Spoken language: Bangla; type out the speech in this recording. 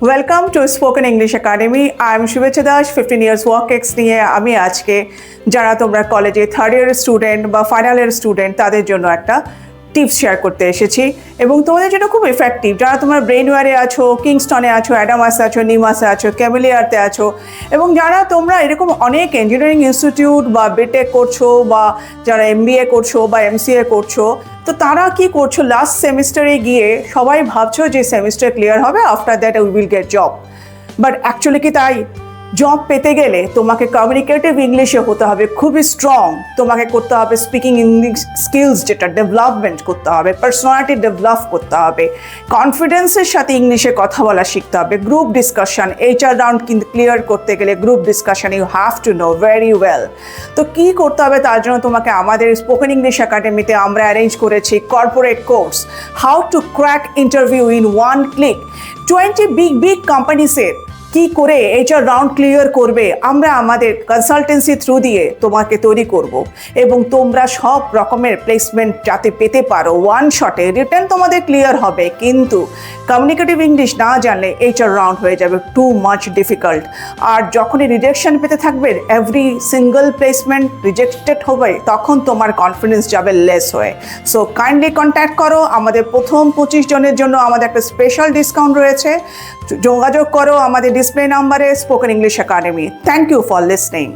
Welcome to spoken English academy. I am শুভেচ্ছা দাস, 15 ইয়ার্স ওয়ার্ক এক্স নিয়ে আমি আজকে যারা তোমরা কলেজে থার্ড ইয়ার স্টুডেন্ট বা ফাইনাল ইয়ার স্টুডেন্ট তাদের জন্য একটা টিপস শেয়ার করতে এসেছি এবং তোমাদের জন্য খুব এফেক্টিভ। যারা তোমরা ব্রেনওয়্যারে আছো, কিংস্টনে আছো, অ্যাডামাসে আছো, নিমাসে আছো, ক্যামেলিয়ারতে আছো এবং যারা তোমরা এরকম অনেক ইঞ্জিনিয়ারিং ইনস্টিটিউট বা বিটেক করছো বা যারা MBA করছো বা MCA করছো, তো তারা কি করছো, লাস্ট সেমিস্টারে গিয়ে সবাই ভাবছো যে সেমিস্টার ক্লিয়ার হবে, after that we will get job. But actually কি তাই? জব পেতে গেলে তোমাকে কমিউনিকেটিভ ইংলিশে হতে হবে খুবই স্ট্রং। তোমাকে করতে হবে স্পিকিং ইংলিশ স্কিলস, যেটা ডেভেলপমেন্ট করতে হবে, পার্সোনালিটি ডেভেলপ করতে হবে, কনফিডেন্সের সাথে ইংলিশে কথা বলা শিখতে হবে, গ্রুপ ডিসকাশন, HR রাউন্ড কিন্তু ক্লিয়ার করতে গেলে group discussion you have to know very well. তো কী করতে হবে তার জন্য তোমাকে আমাদের স্পোকেন ইংলিশ একাডেমিতে আমরা অ্যারেঞ্জ করেছি corporate course, how to crack interview in 1 ক্লিক। 20 বিগ কোম্পানিসের কি করে HR রাউন্ড ক্লিয়ার করবে আমরা আমাদের কনসালটেন্সি থ্রু দিয়ে তোমাকে তৈরি করব এবং তোমরা সব রকমের প্লেসমেন্ট যাতে পেতে পারো, ওয়ান শটে রিটার্ন তোমাদের ক্লিয়ার হবে। কিন্তু কমিউনিকেটিভ ইংলিশ না জানলে HR রাউন্ড হয়ে যাবে টু মাচ ডিফিকাল্ট। আর যখনই রিজেকশন পেতে থাকবে, এভরি সিঙ্গল প্লেসমেন্ট রিজেক্টেড হবে, তখন তোমার কনফিডেন্স যাবে লেস হয়ে। সো কাইন্ডলি কন্ট্যাক্ট করো। আমাদের প্রথম 25 জনের জন্য আমাদের একটা স্পেশাল ডিসকাউন্ট রয়েছে। যোগাযোগ করো আমাদের ডিসপ্লে নাম্বারে, spoken English academy. Thank you for listening.